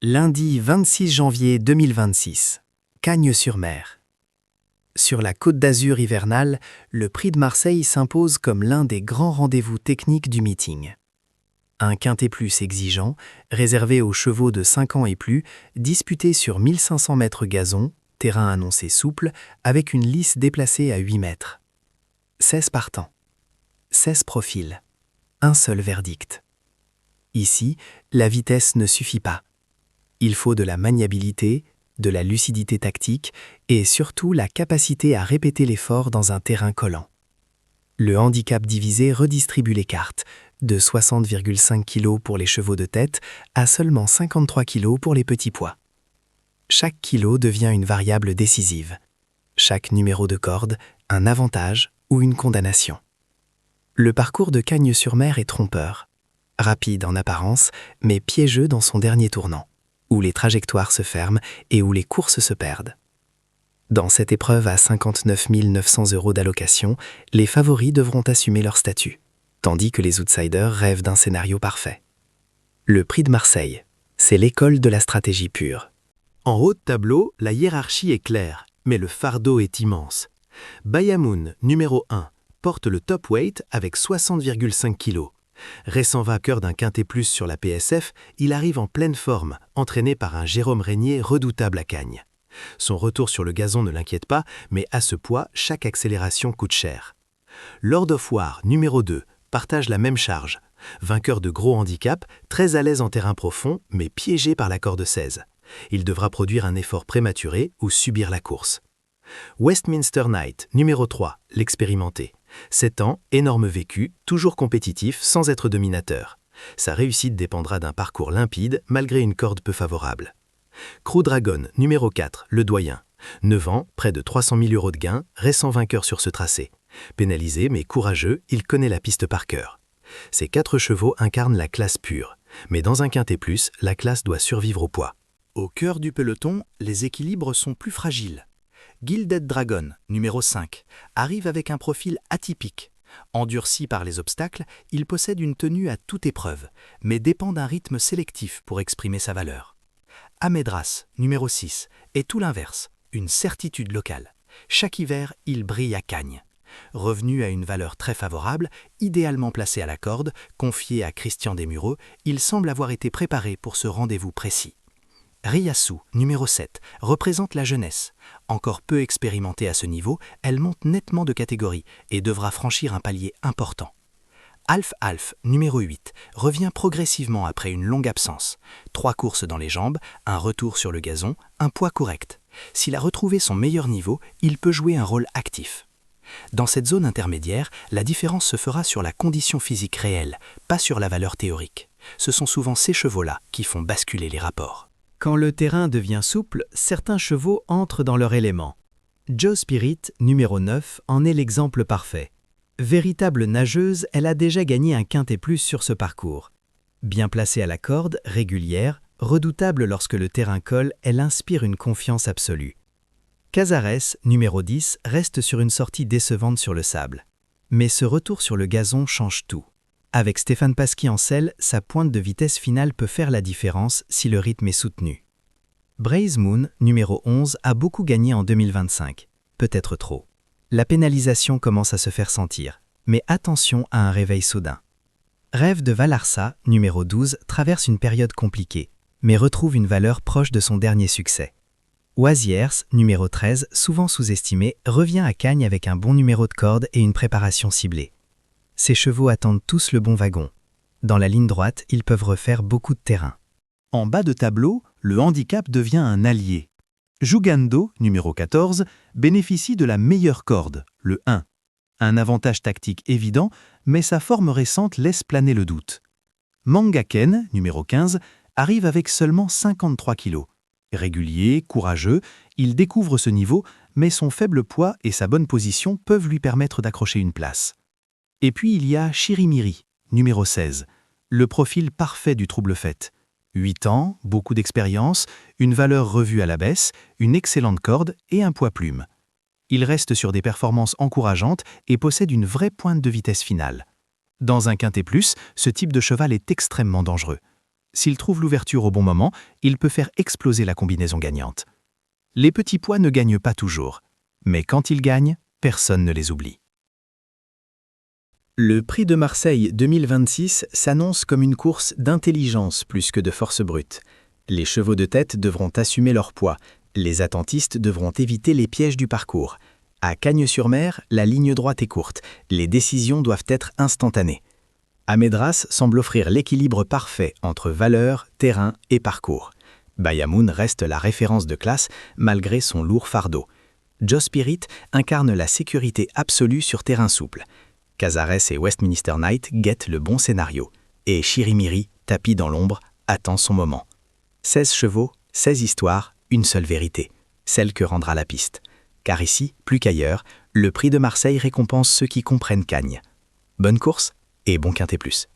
Lundi 26 janvier 2026. Cagnes-sur-Mer. Sur la Côte d'Azur hivernale, le Prix de Marseille s'impose comme l'un des grands rendez-vous techniques du meeting. Un quintet plus exigeant, réservé aux chevaux de 5 ans et plus, disputé sur 1500 mètres gazon, terrain annoncé souple, avec une lice déplacée à 8 mètres. 16 partants. 16 profils. Un seul verdict. Ici, la vitesse ne suffit pas. Il faut de la maniabilité, de la lucidité tactique et surtout la capacité à répéter l'effort dans un terrain collant. Le handicap divisé redistribue les cartes, de 60,5 kg pour les chevaux de tête à seulement 53 kg pour les petits poids. Chaque kilo devient une variable décisive. Chaque numéro de corde, un avantage ou une condamnation. Le parcours de Cagnes-sur-Mer est trompeur. Rapide en apparence, mais piégeux dans son dernier tournant, où les trajectoires se ferment et où les courses se perdent. Dans cette épreuve à 59 900 € d'allocation, les favoris devront assumer leur statut, tandis que les outsiders rêvent d'un scénario parfait. Le Prix de Marseille, c'est l'école de la stratégie pure. En haut de tableau, la hiérarchie est claire, mais le fardeau est immense. Bayamoun, numéro 1, porte le top weight avec 60,5 kg. Récent vainqueur d'un quintet plus sur la PSF, il arrive en pleine forme, entraîné par un Jérôme Régnier redoutable à Cagnes. Son retour sur le gazon ne l'inquiète pas, mais à ce poids, chaque accélération coûte cher. Lord of War, numéro 2, partage la même charge. Vainqueur de gros handicap, très à l'aise en terrain profond, mais piégé par la corde 16. Il devra produire un effort prématuré ou subir la course. Westminster Knight, numéro 3, l'expérimenté. 7 ans, énorme vécu, toujours compétitif sans être dominateur. Sa réussite dépendra d'un parcours limpide malgré une corde peu favorable. Crew Dragon, numéro 4, le doyen. 9 ans, près de 300 000 € de gains, récent vainqueur sur ce tracé. Pénalisé mais courageux, il connaît la piste par cœur. Ces 4 chevaux incarnent la classe pure. Mais dans un quintet plus, la classe doit survivre au poids. Au cœur du peloton, les équilibres sont plus fragiles. Gilded Dragon, numéro 5, arrive avec un profil atypique. Endurci par les obstacles, il possède une tenue à toute épreuve, mais dépend d'un rythme sélectif pour exprimer sa valeur. Amedras, numéro 6, est tout l'inverse, une certitude locale. Chaque hiver, il brille à Cagnes. Revenu à une valeur très favorable, idéalement placé à la corde, confié à Christian Desmureaux, il semble avoir été préparé pour ce rendez-vous précis. Riyasu, numéro 7, représente la jeunesse. Encore peu expérimentée à ce niveau, elle monte nettement de catégorie et devra franchir un palier important. Alf, numéro 8, revient progressivement après une longue absence. 3 courses dans les jambes, un retour sur le gazon, un poids correct. S'il a retrouvé son meilleur niveau, il peut jouer un rôle actif. Dans cette zone intermédiaire, la différence se fera sur la condition physique réelle, pas sur la valeur théorique. Ce sont souvent ces chevaux-là qui font basculer les rapports. Quand le terrain devient souple, certains chevaux entrent dans leur élément. Joe Spirit, numéro 9, en est l'exemple parfait. Véritable nageuse, elle a déjà gagné un quintet plus sur ce parcours. Bien placée à la corde, régulière, redoutable lorsque le terrain colle, elle inspire une confiance absolue. Cazares, numéro 10, reste sur une sortie décevante sur le sable. Mais ce retour sur le gazon change tout. Avec Stéphane Pasquier en selle, sa pointe de vitesse finale peut faire la différence si le rythme est soutenu. Braze Moon, numéro 11, a beaucoup gagné en 2025. Peut-être trop. La pénalisation commence à se faire sentir, mais attention à un réveil soudain. Rêve de Valarsa, numéro 12, traverse une période compliquée, mais retrouve une valeur proche de son dernier succès. Oisiers, numéro 13, souvent sous-estimé, revient à Cagnes avec un bon numéro de corde et une préparation ciblée. Ces chevaux attendent tous le bon wagon. Dans la ligne droite, ils peuvent refaire beaucoup de terrain. En bas de tableau, le handicap devient un allié. Jugando, numéro 14, bénéficie de la meilleure corde, le 1. Un avantage tactique évident, mais sa forme récente laisse planer le doute. Mangaken, numéro 15, arrive avec seulement 53 kg. Régulier, courageux, il découvre ce niveau, mais son faible poids et sa bonne position peuvent lui permettre d'accrocher une place. Et puis il y a Chirimiri, numéro 16, le profil parfait du trouble-fête. 8 ans, beaucoup d'expérience, une valeur revue à la baisse, une excellente corde et un poids plume. Il reste sur des performances encourageantes et possède une vraie pointe de vitesse finale. Dans un quintet plus, ce type de cheval est extrêmement dangereux. S'il trouve l'ouverture au bon moment, il peut faire exploser la combinaison gagnante. Les petits pois ne gagnent pas toujours, mais quand ils gagnent, personne ne les oublie. Le Prix de Marseille 2026 s'annonce comme une course d'intelligence plus que de force brute. Les chevaux de tête devront assumer leur poids, les attentistes devront éviter les pièges du parcours. À Cagnes-sur-Mer, la ligne droite est courte, les décisions doivent être instantanées. Amedras semble offrir l'équilibre parfait entre valeur, terrain et parcours. Bayamoun reste la référence de classe malgré son lourd fardeau. Joe Spirit incarne la sécurité absolue sur terrain souple. Cazares et Westminster Knight guettent le bon scénario. Et Chirimiri, tapis dans l'ombre, attend son moment. 16 chevaux, 16 histoires, une seule vérité, celle que rendra la piste. Car ici, plus qu'ailleurs, le Prix de Marseille récompense ceux qui comprennent Cagnes. Bonne course et bon quintet plus.